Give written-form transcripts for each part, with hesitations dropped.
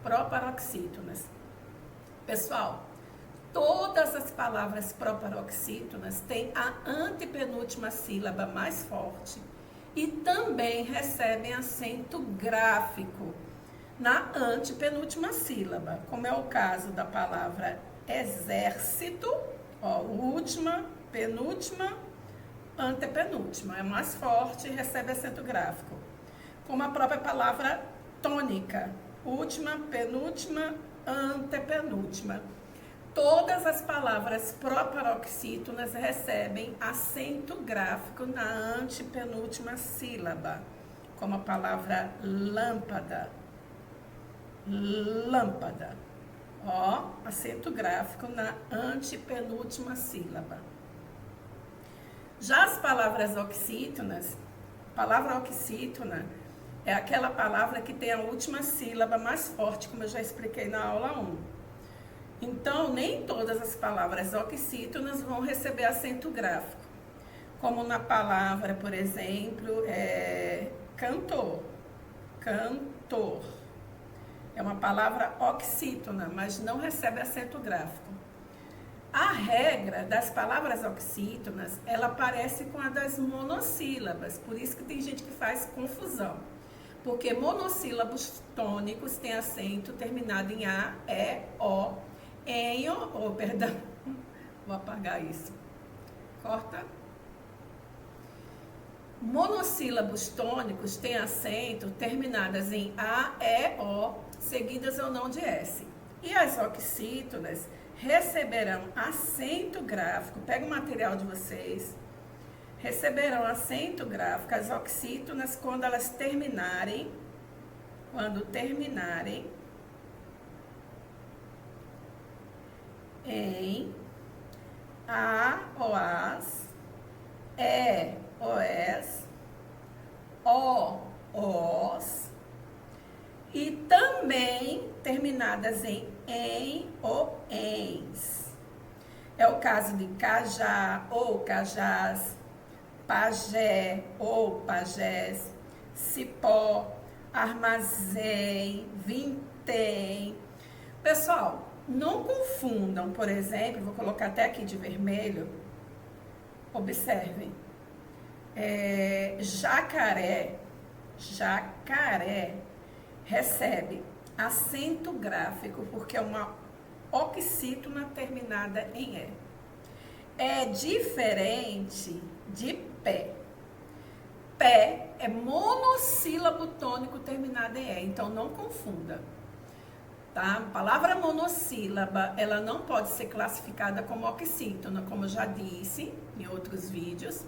proparoxítonas. Pessoal, todas as palavras proparoxítonas têm a antepenúltima sílaba mais forte e também recebem acento gráfico na antepenúltima sílaba, como é o caso da palavra exército, ó, última, penúltima, antepenúltima, é mais forte e recebe acento gráfico. Como a própria palavra tônica, última, penúltima, antepenúltima. Todas as palavras proparoxítonas recebem acento gráfico na antepenúltima sílaba, como a palavra lâmpada. Lâmpada. Ó, acento gráfico na antepenúltima sílaba. Já as palavras oxítonas, palavra oxítona é aquela palavra que tem a última sílaba mais forte, como eu já expliquei na aula 1. Então, nem todas as palavras oxítonas vão receber acento gráfico, como na palavra, por exemplo, cantor. Cantor. É uma palavra oxítona, mas não recebe acento gráfico. A regra das palavras oxítonas, ela parece com a das monossílabas, por isso que tem gente que faz confusão. Porque monossílabos tônicos têm acento terminado em A, E, O, perdão, vou apagar isso. Corta. Monossílabos tônicos têm acento terminadas em A, E, O, seguidas ou não de S. E as oxítonas receberão acento gráfico, pega o material de vocês, receberão acento gráfico, as oxítonas, quando terminarem em A, OAS, E, OS, O, OS, e também terminadas em ou ens. É o caso de cajá ou cajás, pajé ou pajés, cipó, armazém, vintém. Pessoal, não confundam, por exemplo, vou colocar até aqui de vermelho, observem, jacaré recebe acento gráfico porque é uma oxítona terminada em E. É diferente de pé. Pé é monossílabo tônico terminado em E, então não confunda. Tá? A palavra monossílaba, ela não pode ser classificada como oxítona, como eu já disse em outros vídeos.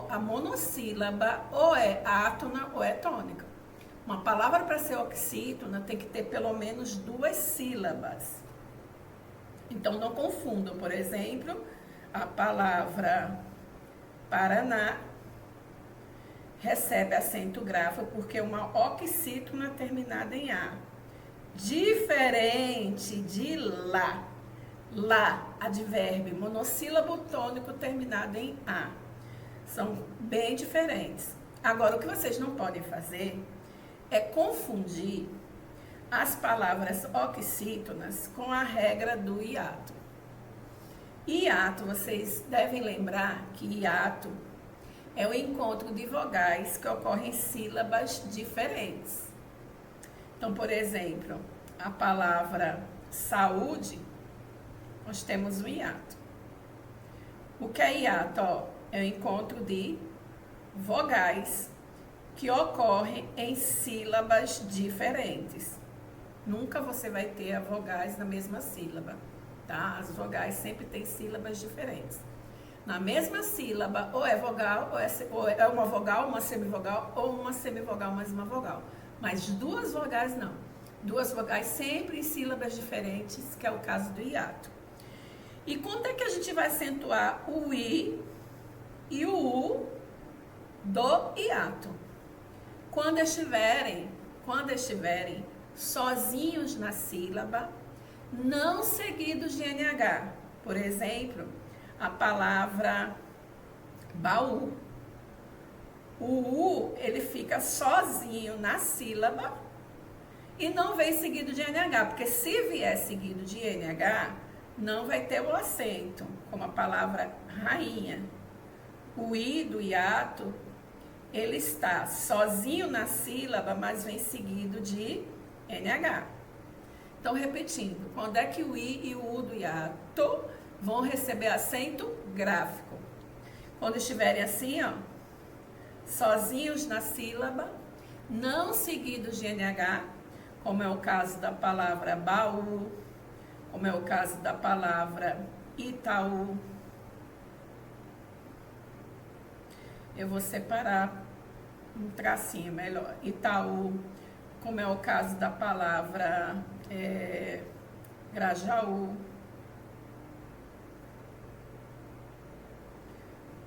A monossílaba ou é átona ou é tônica. Uma palavra para ser oxítona tem que ter pelo menos 2 sílabas. Então, não confundam. Por exemplo, a palavra Paraná recebe acento gráfico porque é uma oxítona terminada em A. Diferente de lá. Lá, advérbio, monossílabo tônico terminado em A. São bem diferentes. Agora, o que vocês não podem fazer é confundir as palavras oxítonas com a regra do hiato. Hiato, vocês devem lembrar que hiato é o encontro de vogais que ocorrem em sílabas diferentes. Então, por exemplo, a palavra saúde, nós temos um hiato. O que é hiato? É o encontro de vogais que ocorrem em sílabas diferentes. Nunca você vai ter a vogais na mesma sílaba, tá? As vogais sempre têm sílabas diferentes. Na mesma sílaba, ou é vogal, ou é uma vogal, uma semivogal, ou uma semivogal mais uma vogal. Mas 2 vogais não. 2 vogais sempre em sílabas diferentes, que é o caso do hiato. E quando é que a gente vai acentuar o I e o U do hiato? Quando estiverem sozinhos na sílaba, não seguidos de NH. Por exemplo, a palavra baú. O U, ele fica sozinho na sílaba E não vem seguido de NH, porque se vier seguido de NH, não vai ter o acento, como a palavra rainha. O I do hiato, ele está sozinho na sílaba, mas vem seguido de NH. Então, repetindo, quando é que o I e o U do hiato vão receber acento gráfico? Quando estiverem assim, ó, sozinhos na sílaba, não seguidos de NH, como é o caso da palavra baú, como é o caso da palavra Itaú. Eu vou separar um tracinho melhor. Itaú, como é o caso da palavra Grajaú,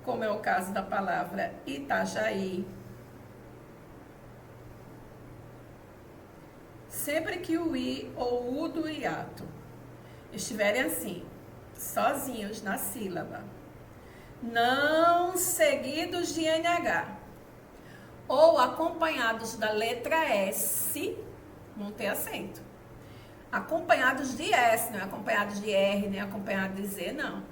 como é o caso da palavra Itajaí. Sempre que o I ou o U do hiato estiverem assim, sozinhos na sílaba, não seguidos de NH, ou acompanhados da letra S, vão ter acento. Acompanhados de S, não é acompanhados de R, nem acompanhados de Z, não.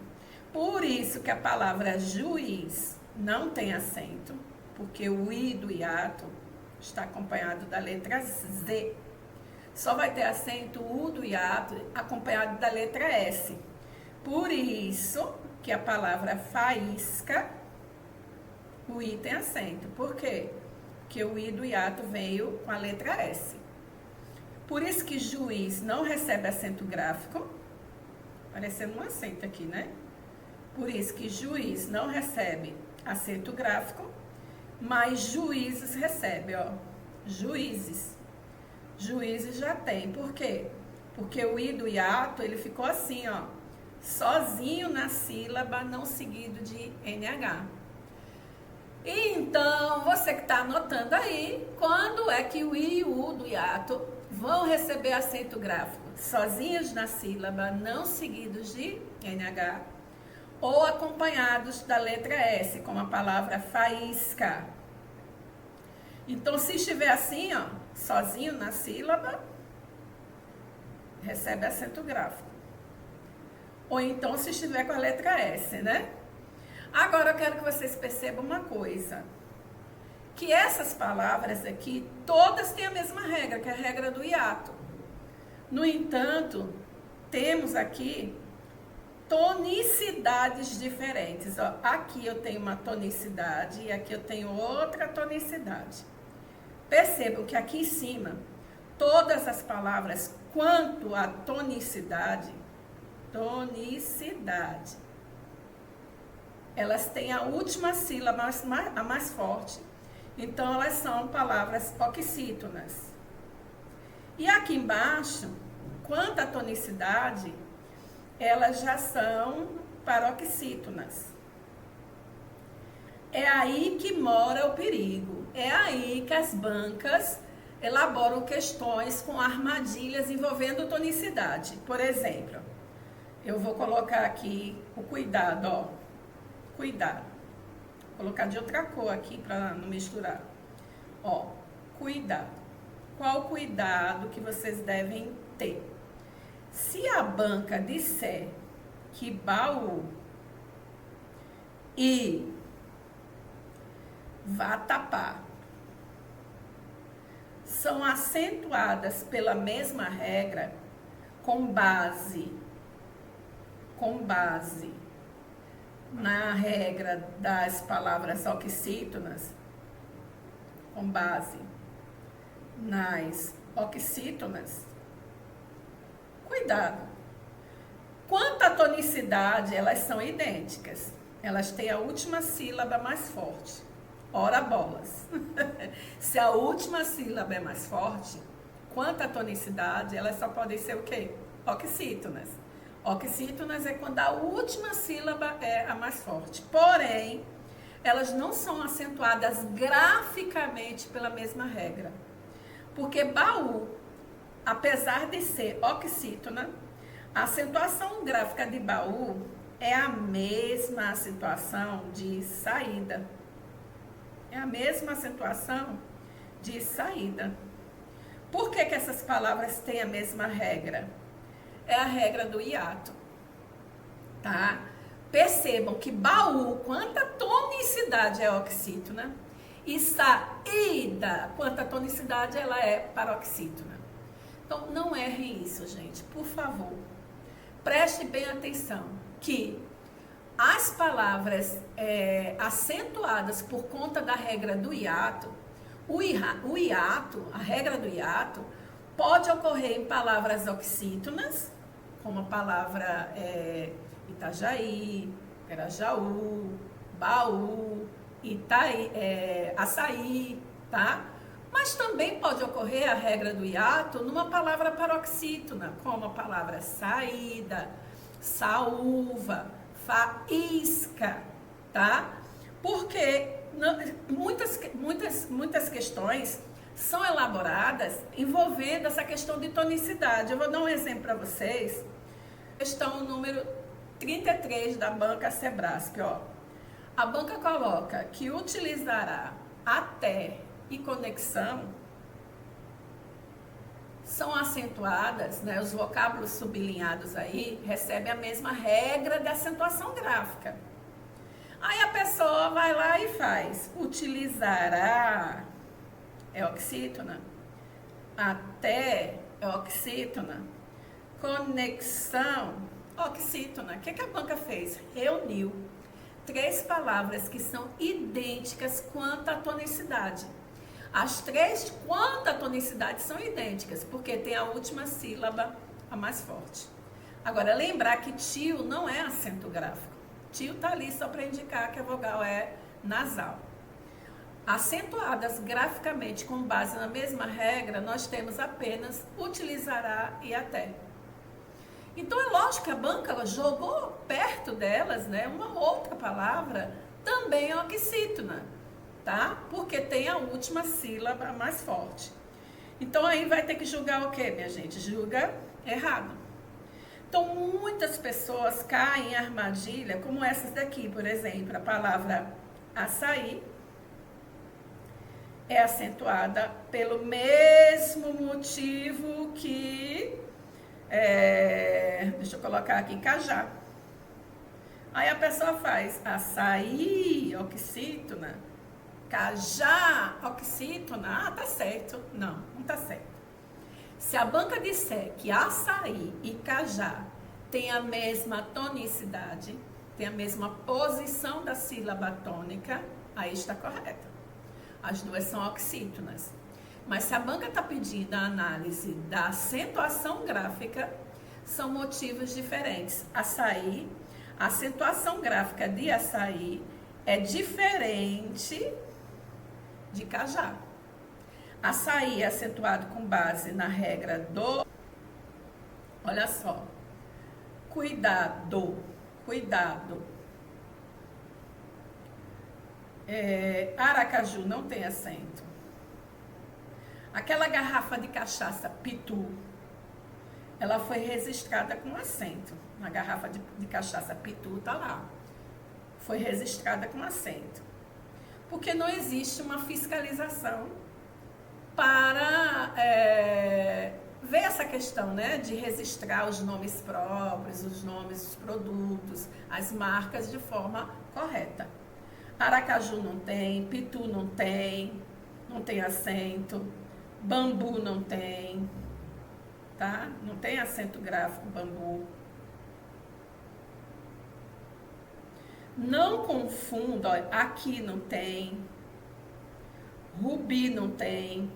Por isso que a palavra juiz não tem acento, porque o I do hiato está acompanhado da letra Z. Só vai ter acento o U do hiato acompanhado da letra S. Por isso que a palavra faísca, o I tem acento. Por quê? Porque o I do hiato veio com a letra S. Por isso que juiz não recebe acento gráfico, parecendo um acento aqui, né? Por isso que juiz não recebe acento gráfico, mas juízes recebe, ó. Juízes. Juízes já tem. Por quê? Porque o I do hiato, ele ficou assim, ó, sozinho na sílaba, não seguido de NH. Então, você que está anotando aí, quando é que o I e o U do hiato vão receber acento gráfico? Sozinhos na sílaba, não seguidos de NH, ou acompanhados da letra S, como a palavra faísca. Então, se estiver assim, ó, sozinho na sílaba, recebe acento gráfico. Ou então, se estiver com a letra S, né? Agora, eu quero que vocês percebam uma coisa. Que essas palavras aqui, todas têm a mesma regra, que é a regra do hiato. No entanto, temos aqui tonicidades diferentes. Ó, aqui eu tenho uma tonicidade e aqui eu tenho outra tonicidade. Percebam que aqui em cima, todas as palavras, quanto à tonicidade, elas têm a última sílaba a mais forte. Então, elas são palavras oxítonas. E aqui embaixo, quanto à tonicidade, elas já são paroxítonas. É aí que mora o perigo. É aí que as bancas elaboram questões com armadilhas envolvendo tonicidade. Por exemplo, eu vou colocar aqui o cuidado, ó. Cuidado. Vou colocar de outra cor aqui para não misturar. Ó, cuidado. Qual cuidado que vocês devem ter? Se a banca disser que baú e vatapá são acentuadas pela mesma regra, com base na regra das palavras oxítonas, com base nas oxítonas, cuidado. Quanto à tonicidade, elas são idênticas. Elas têm a última sílaba mais forte. Ora bolas. Se a última sílaba é mais forte, quanto à tonicidade, elas só podem ser o quê? Oxítonas. Oxítonas é quando a última sílaba é a mais forte. Porém, elas não são acentuadas graficamente pela mesma regra. Porque baú, apesar de ser oxítona, a acentuação gráfica de baú é a mesma acentuação de saída. É a mesma acentuação de saída. Por que essas palavras têm a mesma regra? É a regra do hiato, tá? Percebam que baú, quanta tonicidade é oxítona, e saída, quanta tonicidade ela é paroxítona. Então, não errem isso, gente, por favor. Preste bem atenção que as palavras acentuadas por conta da regra do hiato, o hiato, a regra do hiato, pode ocorrer em palavras oxítonas, como a palavra Itajaí, Grajaú, Baú, Açaí, tá? Mas também pode ocorrer a regra do hiato numa palavra paroxítona, como a palavra saída, saúva, faísca, tá? Porque muitas questões são elaboradas envolvendo essa questão de tonicidade. Eu vou dar um exemplo para vocês. Questão número 33 da banca Sebrasp, ó. A banca coloca que utilizará até e conexão são acentuadas, né? Os vocábulos sublinhados aí recebem a mesma regra de acentuação gráfica. Aí a pessoa vai lá e faz utilizará, é oxítona, até é oxítona, conexão, oxítona. O que a banca fez? Reuniu 3 palavras que são idênticas quanto à tonicidade. As 3 quanto à tonicidade são idênticas, porque tem a última sílaba a mais forte. Agora, lembrar que tio não é acento gráfico. Tio está ali só para indicar que a vogal é nasal. Acentuadas graficamente com base na mesma regra, nós temos apenas utilizará e até. Então, é lógico que a banca ela jogou perto delas, né, uma outra palavra, também oxítona, tá? Porque tem a última sílaba mais forte. Então, aí vai ter que julgar o quê, minha gente? Julga errado. Então, muitas pessoas caem em armadilha, como essas daqui, por exemplo. A palavra açaí é acentuada pelo mesmo motivo que... deixa eu colocar aqui, cajá. Aí a pessoa faz açaí, oxítona, cajá, oxítona. Ah, tá certo. Não, não tá certo. Se a banca disser que açaí e cajá têm a mesma tonicidade, tem a mesma posição da sílaba tônica, aí está correta. As duas são oxítonas. Mas se a banca está pedindo a análise da acentuação gráfica, são motivos diferentes. Açaí, a acentuação gráfica de açaí é diferente de cajá. Açaí é acentuado com base na regra do... Olha só. Cuidado. Aracaju não tem acento. Aquela garrafa de cachaça Pitu, ela foi registrada com acento. A garrafa de cachaça Pitu tá lá. Foi registrada com acento. Porque não existe uma fiscalização para ver essa questão, né, de registrar os nomes próprios, os nomes dos produtos, as marcas de forma correta. Aracaju não tem, Pitu não tem acento, Bambu não tem, tá? Não tem acento gráfico Bambu. Não confunda, ó, aqui não tem, Rubi não tem,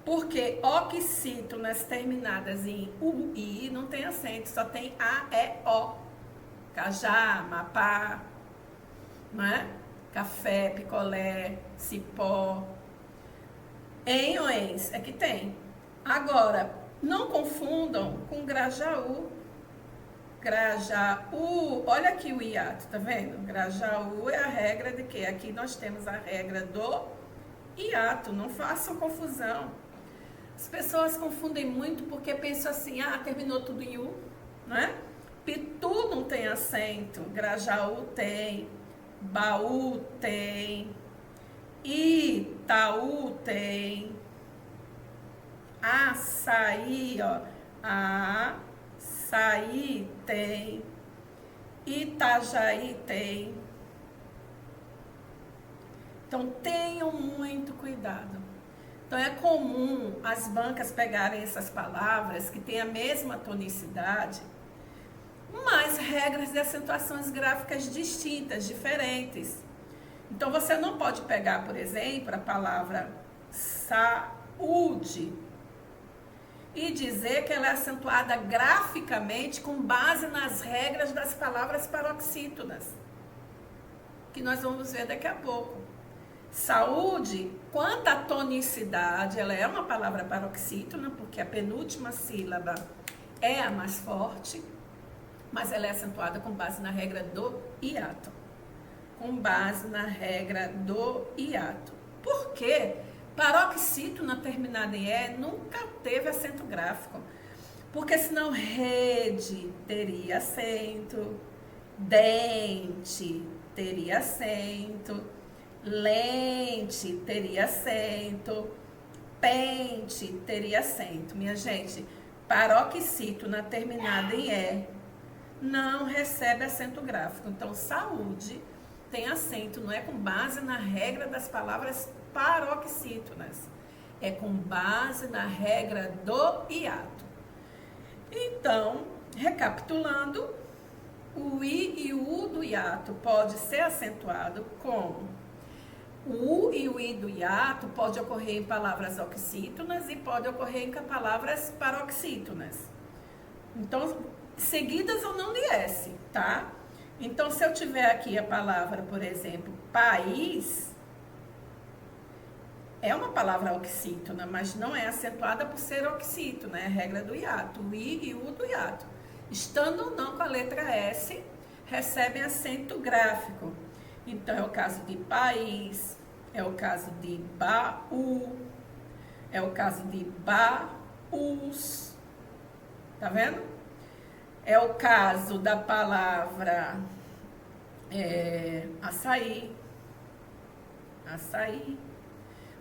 porque oxítonas terminadas em UI não tem acento, só tem A, E, O. Cajá, Mapá, não é? Café, picolé, cipó. Em ou ens é que tem. Agora, não confundam com Grajaú. Grajaú, olha aqui o hiato, tá vendo? Grajaú é a regra de quê? Aqui nós temos a regra do hiato, não façam confusão. As pessoas confundem muito porque pensam assim, terminou tudo em U, né? Pitu não tem acento, Grajaú tem, Baú tem, Itaú tem. Açaí, ó. Açaí tem. Itajaí tem. Então, tenham muito cuidado. Então, é comum as bancas pegarem essas palavras que têm a mesma tonicidade, mas regras de acentuações gráficas distintas, diferentes. Então, você não pode pegar, por exemplo, a palavra saúde e dizer que ela é acentuada graficamente com base nas regras das palavras paroxítonas, que nós vamos ver daqui a pouco. Saúde, quanto à tonicidade, ela é uma palavra paroxítona, porque a penúltima sílaba é a mais forte, mas ela é acentuada com base na regra do hiato. Com base na regra do hiato. Por quê? Paroxítona terminada em E nunca teve acento gráfico. Porque senão rede teria acento, dente teria acento, lente teria acento, pente teria acento. Minha gente, paroxítona terminada em E não recebe acento gráfico. Então, saúde tem acento, não é com base na regra das palavras paroxítonas, é com base na regra do hiato. Então, recapitulando, o I e o U do hiato pode ser acentuado como o U e o I do hiato pode ocorrer em palavras oxítonas e pode ocorrer em palavras paroxítonas. Então, seguidas ou não de S, tá? Então, se eu tiver aqui a palavra, por exemplo, país, é uma palavra oxítona, mas não é acentuada por ser oxítona, é a regra do hiato, o I e o U do hiato. Estando ou não com a letra S, recebem acento gráfico. Então, é o caso de país, é o caso de baú, é o caso de baús, tá vendo? É o caso da palavra açaí, açaí.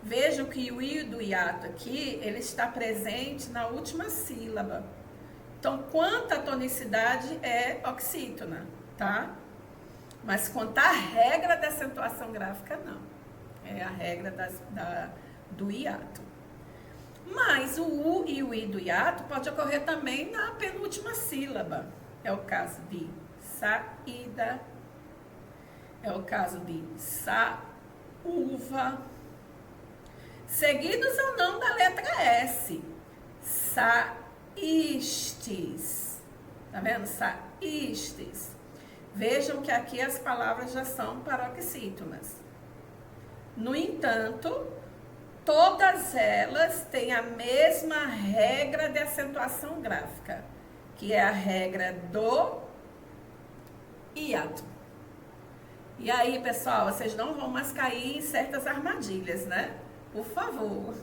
Vejam que o I do hiato aqui, ele está presente na última sílaba. Então, quanto à tonicidade é oxítona, tá? Mas quanto à regra da acentuação gráfica, não. É a regra do hiato. Mas o U e o I do hiato pode ocorrer também na penúltima sílaba. É o caso de saída, é o caso de saúva, seguidos ou não da letra S. Saístes. Tá vendo? Saístes. Vejam que aqui as palavras já são paroxítonas. No entanto, todas elas têm a mesma regra de acentuação gráfica, que é a regra do hiato. E aí, pessoal, vocês não vão mais cair em certas armadilhas, né? Por favor.